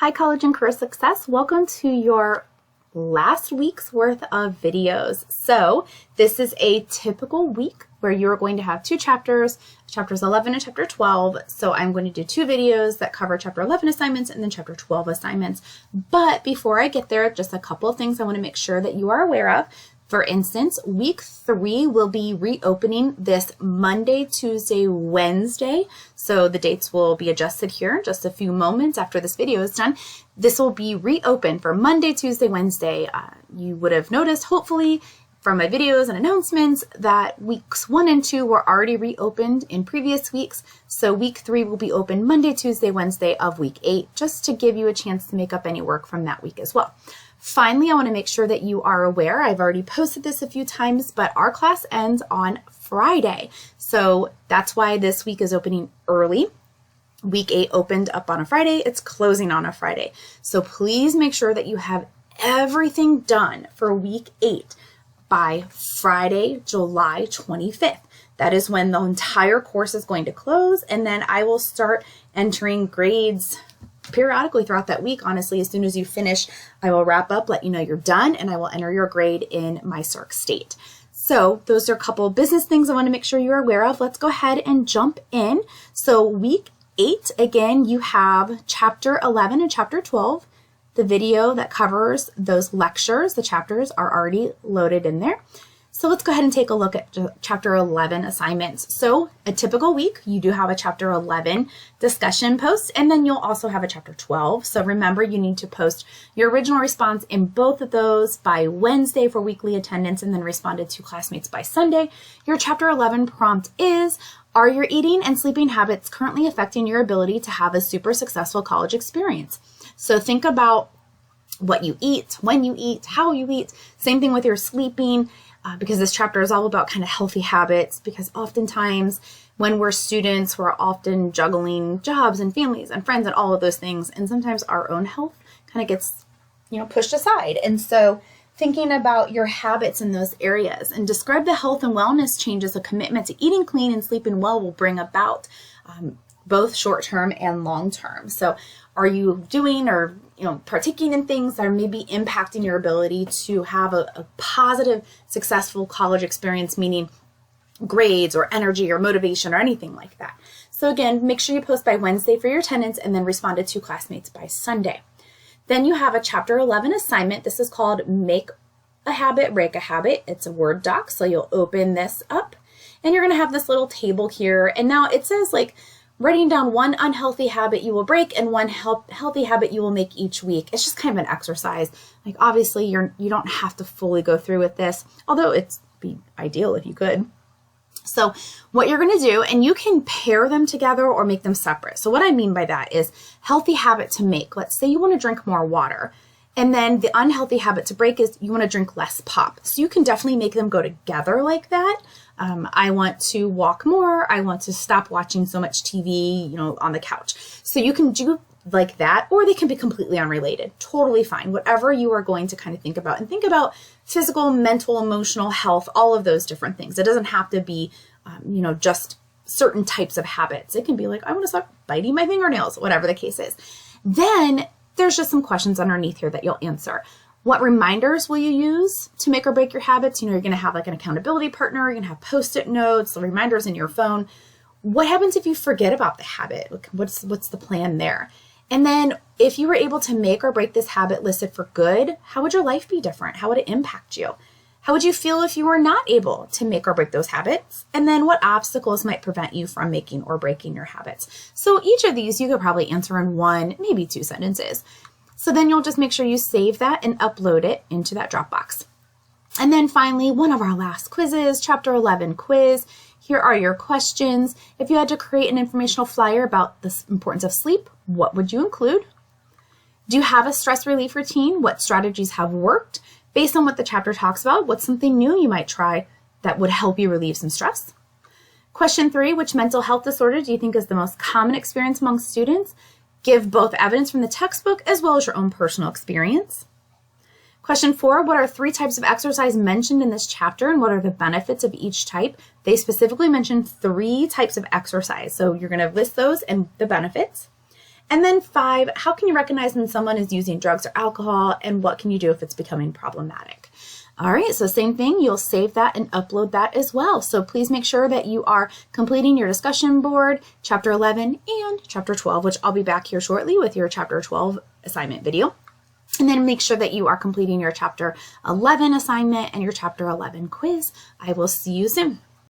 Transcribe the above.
Hi, College and Career Success. Welcome to your last week's worth of videos. So this is a typical week where you're going to have two chapters, chapters 11 and chapter 12. So I'm going to do two videos that cover chapter 11 assignments and then chapter 12 assignments. But before I get there, just a couple of things I want to make sure that you are aware of. For instance, week 3 will be reopening this Monday, Tuesday, Wednesday. So the dates will be adjusted here in just a few moments after this video is done. This will be reopened for Monday, Tuesday, Wednesday. You would have noticed, hopefully, from my videos and announcements that weeks 1 and 2 were already reopened in previous weeks. So week 3 will be open Monday, Tuesday, Wednesday of week 8, just to give you a chance to make up any work from that week as well. Finally, I want to make sure that you are aware, I've already posted this a few times, but our class ends on Friday. So that's why this week is opening early. Week 8 opened up on a Friday, it's closing on a Friday. So please make sure that you have everything done for week 8 by Friday, July 25th. That is when the entire course is going to close, and then I will start entering grades periodically throughout that week. Honestly, as soon as you finish, I will wrap up, let you know you're done, and I will enter your grade in my circ state. So those are a couple of business things I want to make sure you're aware of. Let's go ahead and jump in. So week 8, again, you have chapter 11 and chapter 12. The video that covers those lectures, the chapters are already loaded in there. So let's go ahead and take a look at chapter 11 assignments. So a typical week, you do have a chapter 11 discussion post, and then you'll also have a chapter 12. So remember, you need to post your original response in both of those by Wednesday for weekly attendance, and then responded to classmates by Sunday. Your chapter 11 prompt is, are your eating and sleeping habits currently affecting your ability to have a super successful college experience? So think about what you eat, when you eat, how you eat. Same thing with your sleeping. Because this chapter is all about kind of healthy habits, because oftentimes when we're students, we're often juggling jobs and families and friends and all of those things. And sometimes our own health kind of gets, pushed aside. And so thinking about your habits in those areas, and describe the health and wellness changes a commitment to eating clean and sleeping well will bring about, both short-term and long-term. So are you doing or partaking in things that are maybe impacting your ability to have a positive, successful college experience, meaning grades or energy or motivation or anything like that? So again, make sure you post by Wednesday for your attendance, and then responded to classmates by Sunday. Then you have a chapter 11 assignment. This is called Make a Habit, Break a Habit. It's a Word doc, so you'll open this up, and you're going to have this little table here. And now it says writing down one unhealthy habit you will break and one healthy habit you will make each week. It's just kind of an exercise. Obviously, you don't have to fully go through with this, although it'd be ideal if you could. So what you're going to do, and you can pair them together or make them separate. So what I mean by that is healthy habit to make. Let's say you want to drink more water. And then the unhealthy habit to break is you want to drink less pop. So you can definitely make them go together like that. I want to walk more. I want to stop watching so much TV, on the couch. So you can do like that, or they can be completely unrelated. Totally fine. Whatever you are going to kind of think about, and think about physical, mental, emotional health, all of those different things. It doesn't have to be, just certain types of habits. It can be I want to stop biting my fingernails, whatever the case is. Then there's just some questions underneath here that you'll answer. What reminders will you use to make or break your habits? You're going to have an accountability partner. You're going to have Post-it notes, reminders in your phone. What happens if you forget about the habit? What's the plan there? And then if you were able to make or break this habit listed for good, how would your life be different? How would it impact you? How would you feel if you were not able to make or break those habits? And then what obstacles might prevent you from making or breaking your habits? So each of these you could probably answer in 1, maybe 2 sentences. So then you'll just make sure you save that and upload it into that Dropbox. And then finally, one of our last quizzes, chapter 11 quiz. Here are your questions. If you had to create an informational flyer about the importance of sleep, what would you include? Do you have a stress relief routine? What strategies have worked? Based on what the chapter talks about, what's something new you might try that would help you relieve some stress? Question 3, which mental health disorder do you think is the most common experience among students? Give both evidence from the textbook as well as your own personal experience. Question 4, what are 3 types of exercise mentioned in this chapter, and what are the benefits of each type? They specifically mention 3 types of exercise, so you're going to list those and the benefits. And then 5, how can you recognize when someone is using drugs or alcohol, and what can you do if it's becoming problematic? All right, so same thing, you'll save that and upload that as well. So please make sure that you are completing your discussion board, chapter 11 and chapter 12, which I'll be back here shortly with your chapter 12 assignment video. And then make sure that you are completing your chapter 11 assignment and your chapter 11 quiz. I will see you soon.